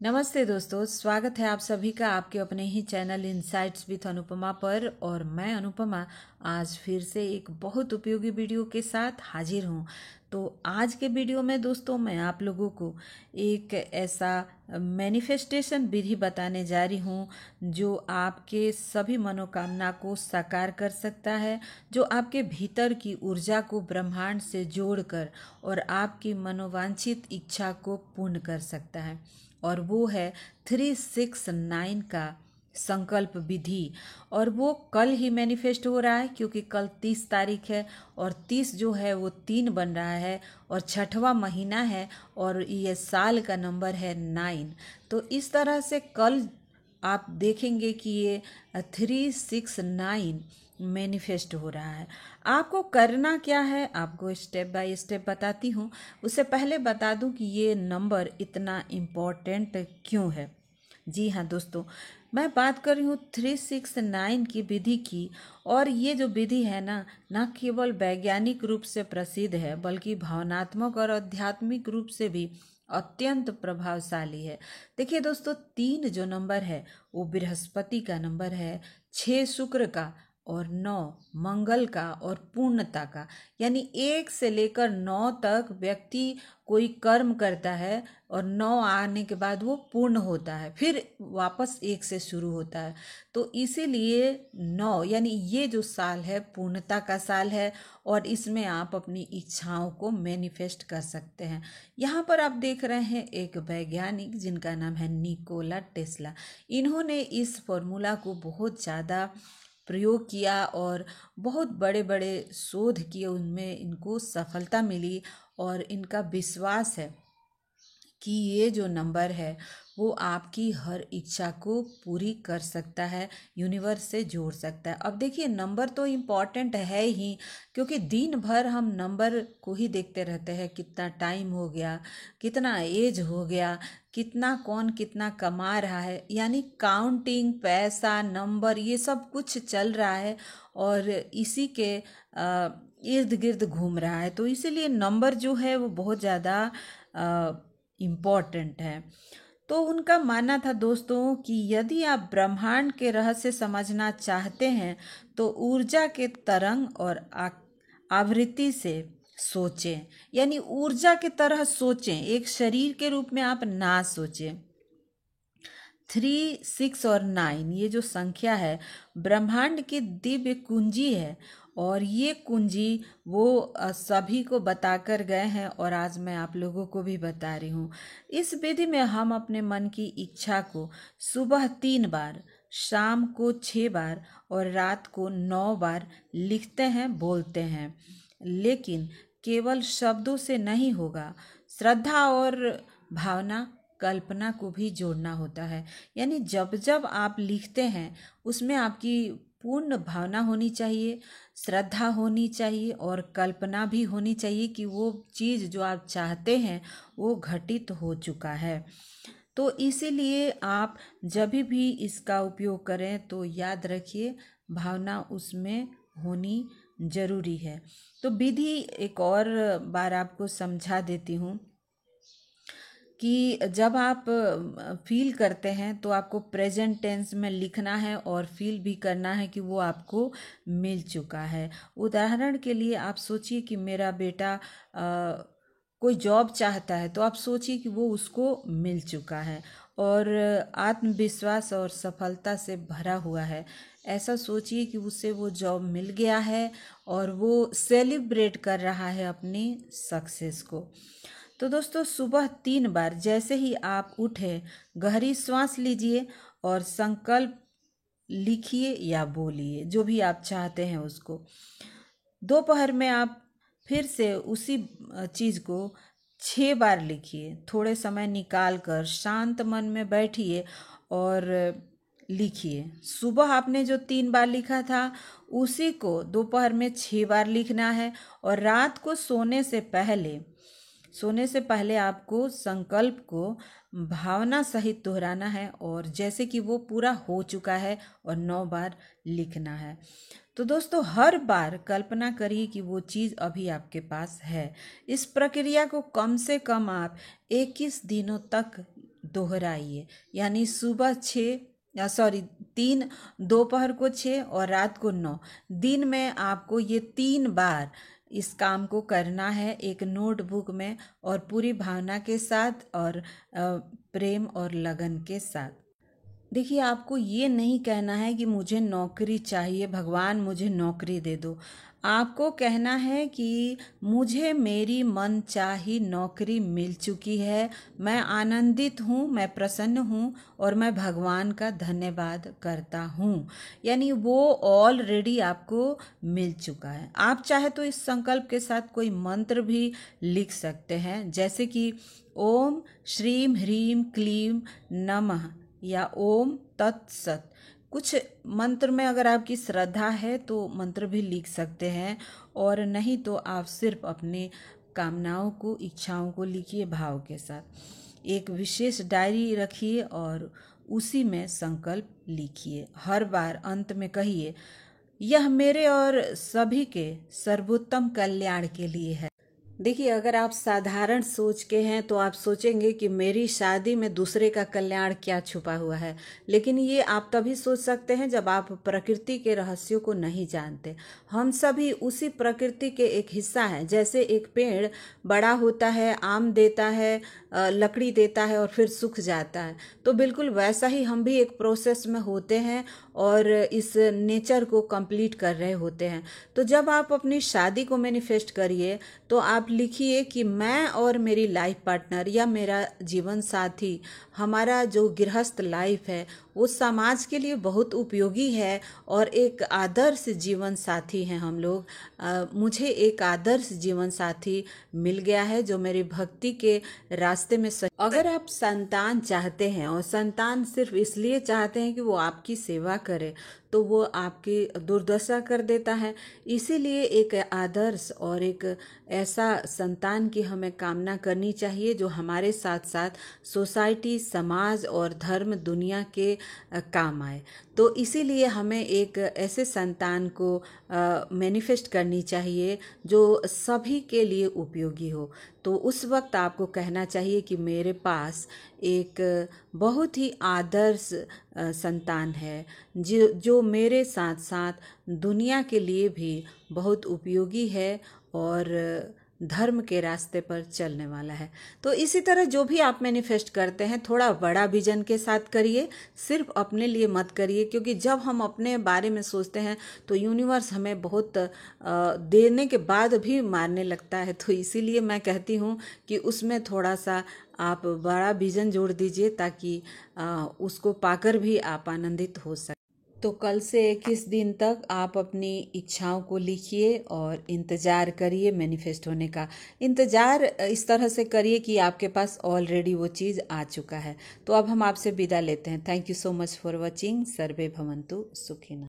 नमस्ते दोस्तों, स्वागत है आप सभी का आपके अपने ही चैनल इनसाइट्स विथ अनुपमा पर। और मैं अनुपमा आज फिर से एक बहुत उपयोगी वीडियो के साथ हाजिर हूँ। तो आज के वीडियो में दोस्तों मैं आप लोगों को एक ऐसा मैनिफेस्टेशन विधि बताने जा रही हूँ जो आपके सभी मनोकामना को साकार कर सकता है, जो आपके भीतर की ऊर्जा को ब्रह्मांड से जोड़कर और आपकी मनोवांछित इच्छा को पूर्ण कर सकता है। और वो है 369 का संकल्प विधि। और वो कल ही मैनिफेस्ट हो रहा है क्योंकि कल 30 तारीख है और 30 जो है वो 3 बन रहा है और छठवां महीना है और ये साल का नंबर है 9। तो इस तरह से कल आप देखेंगे कि ये 369 मैनिफेस्ट हो रहा है। आपको करना क्या है, आपको स्टेप बाय स्टेप बताती हूँ। उससे पहले बता दूँ कि ये नंबर इतना इम्पोर्टेंट क्यों है। जी हाँ दोस्तों, मैं बात कर रही हूँ 369 की विधि की। और ये जो विधि है ना केवल वैज्ञानिक रूप से प्रसिद्ध है बल्कि भावनात्मक और आध्यात्मिक रूप से भी अत्यंत प्रभावशाली है। देखिए दोस्तों, 3 जो नंबर है वो बृहस्पति का नंबर है, 6 शुक्र का और 9 मंगल का और पूर्णता का। यानी 1 से लेकर 9 तक व्यक्ति कोई कर्म करता है और 9 आने के बाद वो पूर्ण होता है, फिर वापस 1 से शुरू होता है। तो इसीलिए 9 यानी ये जो साल है पूर्णता का साल है और इसमें आप अपनी इच्छाओं को मैनिफेस्ट कर सकते हैं। यहाँ पर आप देख रहे हैं एक वैज्ञानिक जिनका नाम है निकोला टेस्ला। इन्होंने इस फॉर्मूला को बहुत ज़्यादा प्रयोग किया और बहुत बड़े बड़े शोध किए, उनमें इनको सफलता मिली। और इनका विश्वास है कि ये जो नंबर है वो आपकी हर इच्छा को पूरी कर सकता है, यूनिवर्स से जोड़ सकता है। अब देखिए, नंबर तो इम्पॉर्टेंट है ही क्योंकि दिन भर हम नंबर को ही देखते रहते हैं। कितना टाइम हो गया, कितना एज हो गया, कितना कौन कितना कमा रहा है, यानी काउंटिंग, पैसा, नंबर, ये सब कुछ चल रहा है और इसी के इर्द गिर्द घूम रहा है। तो इसीलिए नंबर जो है वो बहुत ज़्यादा इम्पॉर्टेंट है। तो उनका मानना था दोस्तों कि यदि आप ब्रह्मांड के रहस्य समझना चाहते हैं तो ऊर्जा के तरंग और आवृत्ति से सोचें। यानी ऊर्जा की तरह सोचें, एक शरीर के रूप में आप ना सोचें। 3, 6 और 9 ये जो संख्या है ब्रह्मांड की दिव्य कुंजी है और ये कुंजी वो सभी को बताकर गए हैं और आज मैं आप लोगों को भी बता रही हूँ। इस विधि में हम अपने मन की इच्छा को सुबह 3 बार, शाम को 6 बार और रात को 9 बार लिखते हैं, बोलते हैं। लेकिन केवल शब्दों से नहीं होगा, श्रद्धा और भावना, कल्पना को भी जोड़ना होता है। यानी जब जब आप लिखते हैं उसमें आपकी पूर्ण भावना होनी चाहिए, श्रद्धा होनी चाहिए और कल्पना भी होनी चाहिए कि वो चीज़ जो आप चाहते हैं वो घटित हो चुका है। तो इसीलिए आप जब भी इसका उपयोग करें तो याद रखिए भावना उसमें होनी जरूरी है। तो विधि एक और बार आपको समझा देती हूँ कि जब आप फील करते हैं तो आपको प्रेजेंट टेंस में लिखना है और फील भी करना है कि वो आपको मिल चुका है। उदाहरण के लिए आप सोचिए कि मेरा बेटा कोई जॉब चाहता है तो आप सोचिए कि वो उसको मिल चुका है और आत्मविश्वास और सफलता से भरा हुआ है। ऐसा सोचिए कि उससे वो जॉब मिल गया है और वो सेलिब्रेट कर रहा है अपनी सक्सेस को। तो दोस्तों, सुबह 3 बार जैसे ही आप उठे गहरी सांस लीजिए और संकल्प लिखिए या बोलिए जो भी आप चाहते हैं उसको। दोपहर में आप फिर से उसी चीज़ को 6 बार लिखिए। थोड़े समय निकाल कर शांत मन में बैठिए और लिखिए। सुबह आपने जो 3 बार लिखा था उसी को दोपहर में 6 बार लिखना है और रात को सोने से पहले आपको संकल्प को भावना सहित दोहराना है और जैसे कि वो पूरा हो चुका है और 9 बार लिखना है। तो दोस्तों, हर बार कल्पना करिए कि वो चीज़ अभी आपके पास है। इस प्रक्रिया को कम से कम आप 21 दिनों तक दोहराइए। यानी सुबह 3 दोपहर को 6 और रात को 9। दिन में आपको ये 3 बार इस काम को करना है, एक नोटबुक में, और पूरी भावना के साथ और प्रेम और लगन के साथ। देखिए, आपको ये नहीं कहना है कि मुझे नौकरी चाहिए, भगवान मुझे नौकरी दे दो। आपको कहना है कि मुझे मेरी मनचाही नौकरी मिल चुकी है, मैं आनंदित हूँ, मैं प्रसन्न हूँ और मैं भगवान का धन्यवाद करता हूँ। यानी वो ऑलरेडी आपको मिल चुका है। आप चाहे तो इस संकल्प के साथ कोई मंत्र भी लिख सकते हैं, जैसे कि ओम श्रीम ह्रीम क्लीम नमः या ओम तत्सत। कुछ मंत्र में अगर आपकी श्रद्धा है तो मंत्र भी लिख सकते हैं, और नहीं तो आप सिर्फ अपने कामनाओं को, इच्छाओं को लिखिए भाव के साथ। एक विशेष डायरी रखिए और उसी में संकल्प लिखिए। हर बार अंत में कहिए, यह मेरे और सभी के सर्वोत्तम कल्याण के लिए है। देखिए, अगर आप साधारण सोच के हैं तो आप सोचेंगे कि मेरी शादी में दूसरे का कल्याण क्या छुपा हुआ है, लेकिन ये आप तभी सोच सकते हैं जब आप प्रकृति के रहस्यों को नहीं जानते। हम सभी उसी प्रकृति के एक हिस्सा हैं। जैसे एक पेड़ बड़ा होता है, आम देता है, लकड़ी देता है और फिर सूख जाता है, तो बिल्कुल वैसा ही हम भी एक प्रोसेस में होते हैं और इस नेचर को कंप्लीट कर रहे होते हैं। तो जब आप अपनी शादी को मैनिफेस्ट करिए तो आप लिखिए कि मैं और मेरी लाइफ पार्टनर या मेरा जीवन साथी, हमारा जो गृहस्थ लाइफ है वो समाज के लिए बहुत उपयोगी है और एक आदर्श जीवन साथी हैं हम लोग। मुझे एक आदर्श जीवन साथी मिल गया है जो मेरी भक्ति के रास्ते में अगर आप संतान चाहते हैं और संतान सिर्फ इसलिए चाहते हैं कि वो आपकी सेवा करे, तो वो आपकी दुर्दशा कर देता है। इसीलिए एक आदर्श और एक ऐसा संतान की हमें कामना करनी चाहिए जो हमारे साथ साथ सोसाइटी, समाज और धर्म, दुनिया के काम आए। तो इसीलिए हमें एक ऐसे संतान को मैनिफेस्ट करनी चाहिए जो सभी के लिए उपयोगी हो। तो उस वक्त आपको कहना चाहिए कि मेरे पास एक बहुत ही आदर्श संतान है जो मेरे साथ साथ दुनिया के लिए भी बहुत उपयोगी है और धर्म के रास्ते पर चलने वाला है। तो इसी तरह जो भी आप मैनिफेस्ट करते हैं थोड़ा बड़ा विजन के साथ करिए, सिर्फ अपने लिए मत करिए, क्योंकि जब हम अपने बारे में सोचते हैं तो यूनिवर्स हमें बहुत देने के बाद भी मारने लगता है। तो इसीलिए मैं कहती हूँ कि उसमें थोड़ा सा आप बड़ा विजन जोड़ दीजिए ताकि उसको पाकर भी आप आनंदित हो सकें। तो कल से 21 दिन तक आप अपनी इच्छाओं को लिखिए और इंतज़ार करिए मैनिफेस्ट होने का। इंतज़ार इस तरह से करिए कि आपके पास ऑलरेडी वो चीज़ आ चुका है। तो अब हम आपसे विदा लेते हैं। Thank you so much for watching. सर्वे भवन्तु सुखिनः।